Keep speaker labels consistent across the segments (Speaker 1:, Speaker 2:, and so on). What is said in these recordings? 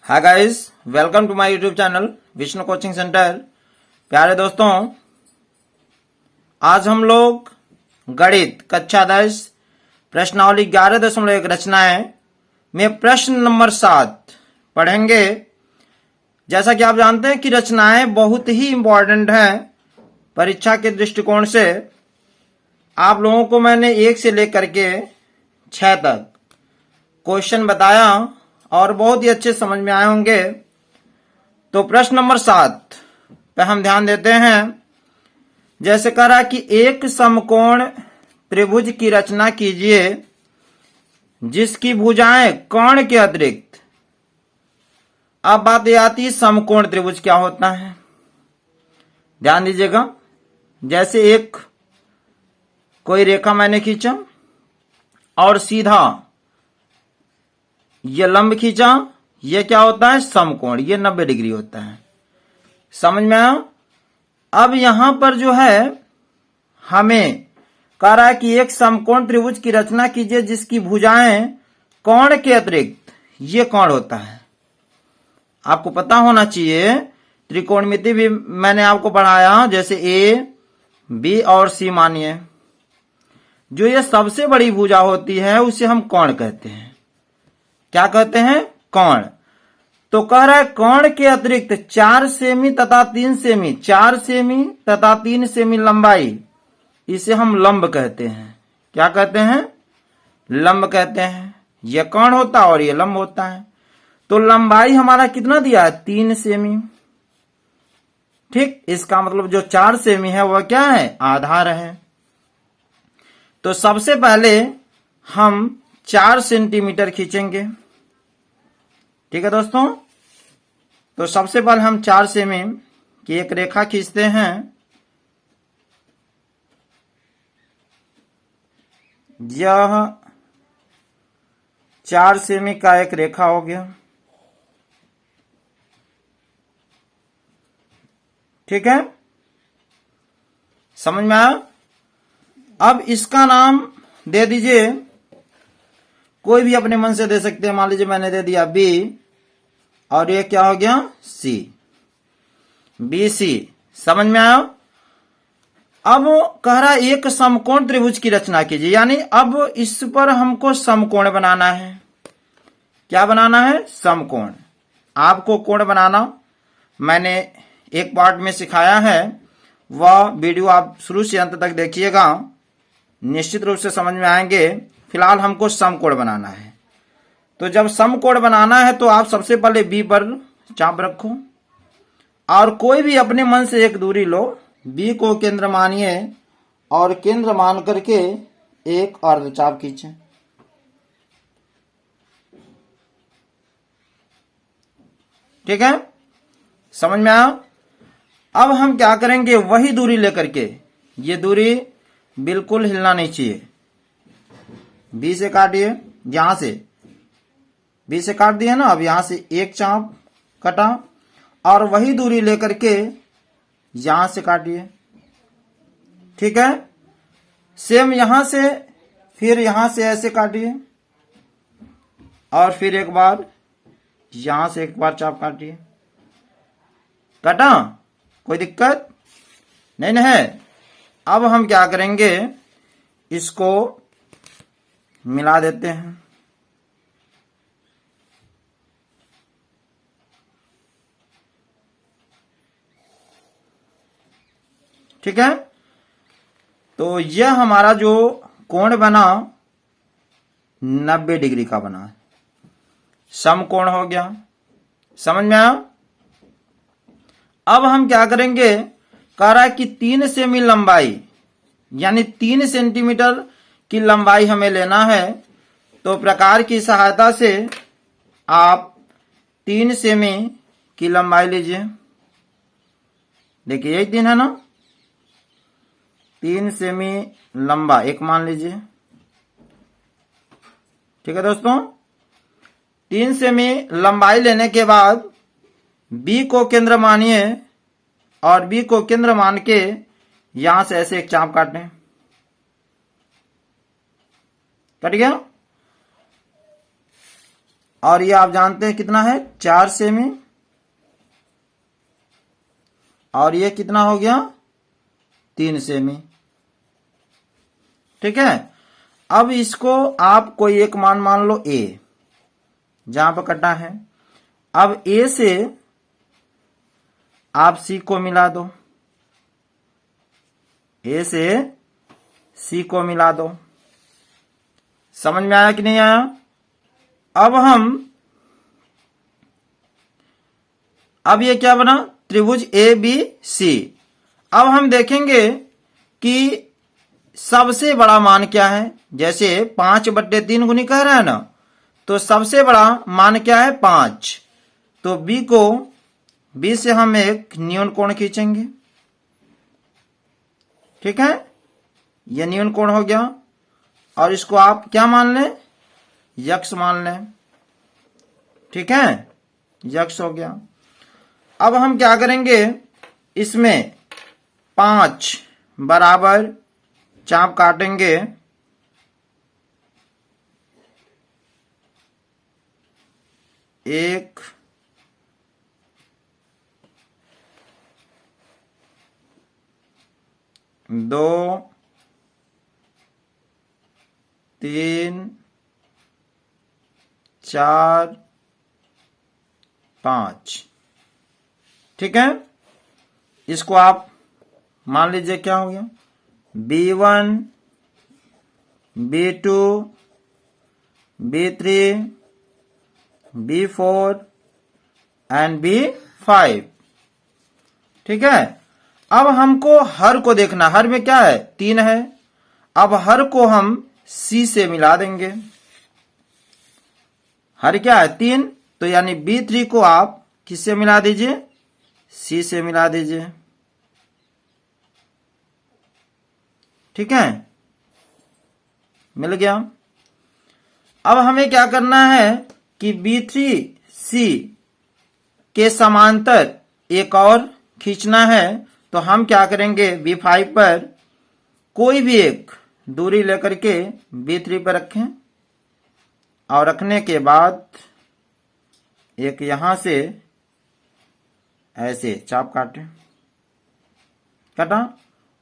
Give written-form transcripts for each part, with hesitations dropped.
Speaker 1: Hi guys, welcome to my YouTube channel Vishnu coaching centre. प्यारे दोस्तों, आज हम लोग गणित कक्षा 10 प्रश्नावली 11.1 रचनाएं में प्रश्न नंबर 7 पढ़ेंगे। जैसा कि आप जानते हैं कि रचनाएं बहुत ही इंपॉर्टेंट हैं परीक्षा के दृष्टिकोण से। आप लोगों को मैंने 1 से लेकर के 6 तक क्वेश्चन बताया और बहुत ही अच्छे समझ में आए होंगे। तो प्रश्न नंबर 7 पे हम ध्यान देते हैं। जैसे कह रहा कि एक समकोण त्रिभुज की रचना कीजिए जिसकी भुजाएं कोण के अतिरिक्त। अब बात ये आती है समकोण त्रिभुज क्या होता है। ध्यान दीजिएगा, जैसे एक कोई रेखा मैंने खींचा और सीधा ये लंब खींचा, ये क्या होता है समकोण, ये 90 डिग्री होता है। समझ में आया। अब यहां पर जो है हमें कह रहा है कि एक समकोण त्रिभुज की रचना कीजिए जिसकी भुजाएं कोण के अतिरिक्त ये कोण होता है। आपको पता होना चाहिए, त्रिकोणमिति भी मैंने आपको पढ़ाया। जैसे ए, बी और सी मानिए, जो ये सबसे बड़ी भुजा होती है उसे हम कोण कहते हैं। क्या कहते हैं? कोण। तो कह रहा है कोण के अतिरिक्त 4 सेमी तथा 3 सेमी, 4 सेमी तथा 3 सेमी लंबाई, इसे हम लंब कहते हैं। क्या कहते हैं? लंब कहते हैं। यह कोण होता है और यह लंब होता है। तो लंबाई हमारा कितना दिया है? 3 सेमी। ठीक, इसका मतलब जो 4 सेमी है वह क्या है? आधार है। तो सबसे पहले हम 4 सेंटीमीटर खींचेंगे। ठीक है दोस्तों, तो सबसे पहले हम 4 सेमी की एक रेखा खींचते हैं। यह 4 सेमी का एक रेखा हो गया। ठीक है, समझ में आया। अब इसका नाम दे दीजिए, कोई भी अपने मन से दे सकते हैं। मान लीजिए मैंने दे दिया बी और ये क्या हो गया? सी, बी सी। समझ में आया। अब कह रहा है एक समकोण त्रिभुज की रचना कीजिए, यानी अब इस पर हमको समकोण बनाना है। क्या बनाना है? समकोण। आपको कोण बनाना मैंने एक पार्ट में सिखाया है, वह वीडियो आप शुरू से अंत तक देखिएगा, निश्चित रूप से समझ में आएंगे। फिलहाल हमको समकोण बनाना है। तो जब समकोण बनाना है तो आप सबसे पहले बी पर चाप रखो और कोई भी अपने मन से एक दूरी लो। बी को केंद्र मानिए और केंद्र मान करके एक अर्धचाप खींचे। ठीक है, समझ में आया। अब हम क्या करेंगे, वही दूरी लेकर के, ये दूरी बिल्कुल हिलना नहीं चाहिए। बी से काटिए, यहां से बी से काट दिया ना। अब यहां से एक चाप कटा और वही दूरी लेकर के यहां से काटिए। ठीक है, सेम यहां से, फिर यहां से ऐसे काटिए और फिर एक बार यहां से एक बार चाप काटिए। कटा? कोई दिक्कत नहीं है। अब हम क्या करेंगे, इसको मिला देते हैं। ठीक है, तो यह हमारा जो कोण बना 90 डिग्री का बना, समकोण हो गया। समझ में आया। अब हम क्या करेंगे, कह रहा है कि 3 सेमी लंबाई, यानी 3 सेंटीमीटर की लंबाई हमें लेना है। तो प्रकार की सहायता से आप 3 सेमी की लंबाई लीजिए। देखिए यही 3 है ना, 3 सेमी लंबा एक मान लीजिए। ठीक है दोस्तों, 3 सेमी लंबाई लेने के बाद बी को केंद्र मानिए और बी को केंद्र मान के यहां से ऐसे एक चाप काटें। कट गया। और ये आप जानते हैं कितना है 4 सेमी, और ये कितना हो गया 3 सेमी। ठीक है, अब इसको आप कोई एक मान लो ए, जहां पर कटा है। अब ए से आप सी को मिला दो, ए से सी को मिला दो। समझ में आया कि नहीं आया? अब ये क्या बना, त्रिभुज ए बी सी। अब हम देखेंगे कि सबसे बड़ा मान क्या है। जैसे 5/3 गुनी कह रहा है ना, तो सबसे बड़ा मान क्या है 5। तो बी से हम एक न्यून कोण खींचेंगे। ठीक है, यह न्यून कोण हो गया, और इसको आप क्या मान लें, यक्स मान लें। ठीक है, यक्स हो गया। अब हम क्या करेंगे, इसमें 5 बराबर चाप काटेंगे। 1 2 3 4 5। ठीक है, इसको आप मान लीजिए क्या हो गया, B1 B2 B3 B4 and B5। ठीक है, अब हमको हर को देखना। हर में क्या है 3 है। अब हर को हम C से मिला देंगे। हर क्या है 3, तो यानी B3 को आप किससे मिला दीजिए, C से मिला दीजिए। ठीक है, मिल गया। अब हमें क्या करना है कि B3C के समांतर एक और खींचना है। तो हम क्या करेंगे, B5 पर कोई भी एक दूरी लेकर के B3 पर रखें, और रखने के बाद एक यहां से ऐसे चाप काटें। काटा,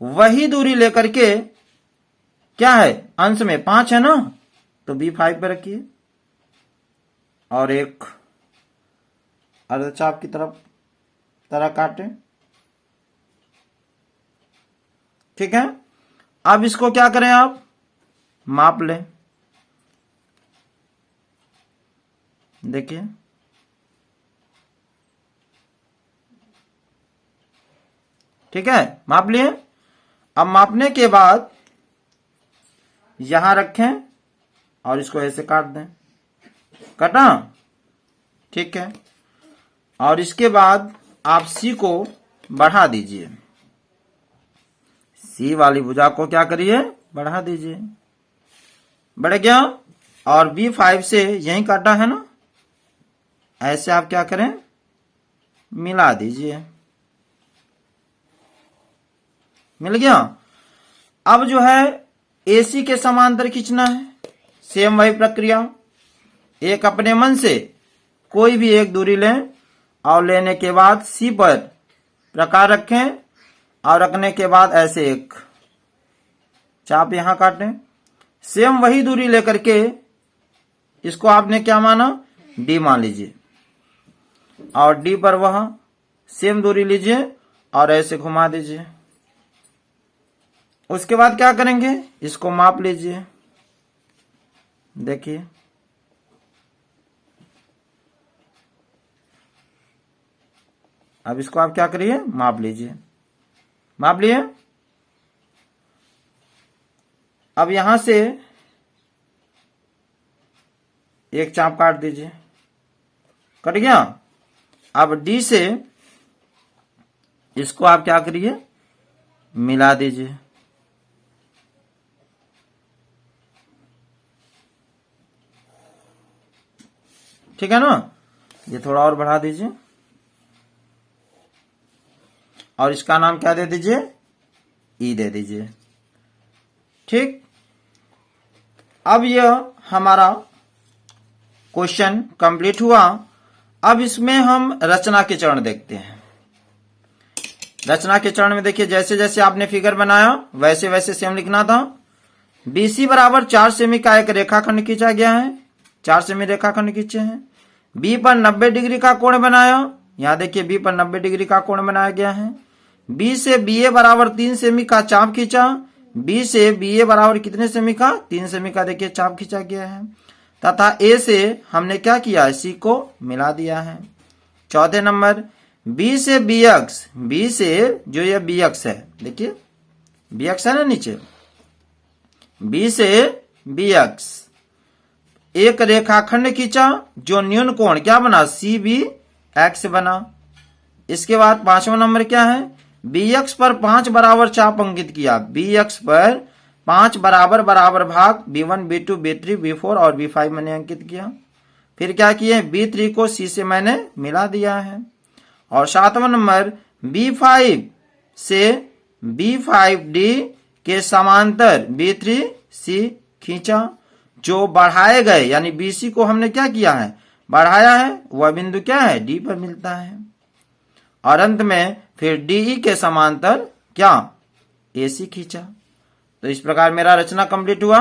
Speaker 1: वही दूरी लेकर के क्या है, अंश में 5 है ना, तो B5 पर रखिए, और एक अर्धचाप की तरह काटें। ठीक है, अब इसको क्या करें, आप माप लें। देखिए, ठीक है, माप लिए। अब मापने के बाद यहां रखें और इसको ऐसे काट दें। काटा, ठीक है, और इसके बाद आप सी को बढ़ा दीजिए। सी वाली भुजा को क्या करिए, बढ़ा दीजिए। बढ़ गया, और B5 से यहीं काटा है ना, ऐसे आप क्या करें, मिला दीजिए। मिल गया। अब जो है AC के समांतर खींचना है। सेम वही प्रक्रिया, एक अपने मन से कोई भी एक दूरी लें, और लेने के बाद C पर प्रकार रखें, और रखने के बाद ऐसे एक चाप यहां काटें। सेम वही दूरी लेकर के इसको आपने क्या माना, D मान लीजिए, और D पर वह सेम दूरी लीजिए और ऐसे घुमा दीजिए। उसके बाद क्या करेंगे, इसको माप लीजिए। देखिए, अब इसको आप क्या करिए, माप लीजिए। माप लिए। अब यहां से एक चाप काट दीजिए। कट गया। अब D से इसको आप क्या करिए, मिला दीजिए। ठीक है ना, ये थोड़ा और बढ़ा दीजिए, और इसका नाम क्या दे दीजिए, ई दे दीजिए। ठीक, अब यह हमारा क्वेश्चन कंप्लीट हुआ। अब इसमें हम रचना के चरण देखते हैं। रचना के चरण में देखिए, जैसे जैसे आपने फिगर बनाया वैसे वैसे सेम लिखना था। BC बराबर 4 सेमी का एक रेखाखंड खींचा गया है। 4 सेमी रेखाखंड खींचे हैं। B पर 90 डिग्री का कोण बनाया। यहां देखिए B पर 90 डिग्री का कोण बनाया गया है। B से BA बराबर 3 सेमी का चाप खींचा। B से BA बराबर कितने सेमी का? 3 सेमी का देखिए चाप खींचा गया है। तथा A से हमने क्या किया? C को मिला दिया है। चौथे नंबर, B से BX, B से जो ये BX है, देखिए BX है ना नीचे, B से BX एक रेखाखंड खींचा जो न्यून कोण क्या बना? CBX बना। इसके बाद 5वां नंबर क्या है? BX पर 5 बराबर चाप अंकित किया। BX पर 5 बराबर बराबर भाग B1, B2, B3, B4 और B5 मैंने अंकित किया। फिर क्या किए? B3 को C से मैंने मिला दिया है। और 7वां नंबर, B5 से B5D के समांतर B3C खींचा। जो बढ़ाए गए यानी BC को हमने क्या किया है? बढ़ाया है। वह बिंदु क्या है? D पर मिलता है। और अंत में फिर DE के समांतर क्या? AC खींचा। तो इस प्रकार मेरा रचना कंप्लीट हुआ।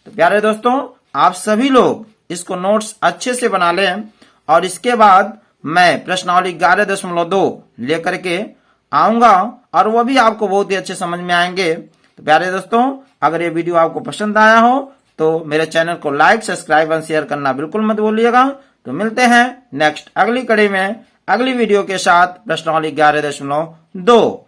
Speaker 1: तो प्यारे दोस्तों, आप सभी लोग इसको नोट्स अच्छे से बना लें और इसके बाद मैं प्रश्नावली 11.2 लेकर के आऊंगा और वो भी आपको बहुत ही अच्छे समझ में आएंगे। तो प्यारे दोस्तों, अगर ये वीडियो आपको पसंद आया हो तो मेरे चैनल को लाइक, सब्सक्राइब और शेयर करना बिल्कुल मत भूलिएगा। तो मिलते हैं नेक्स्ट अगली कड़ी में अगली वीडियो के साथ प्रश्नावली 11.2।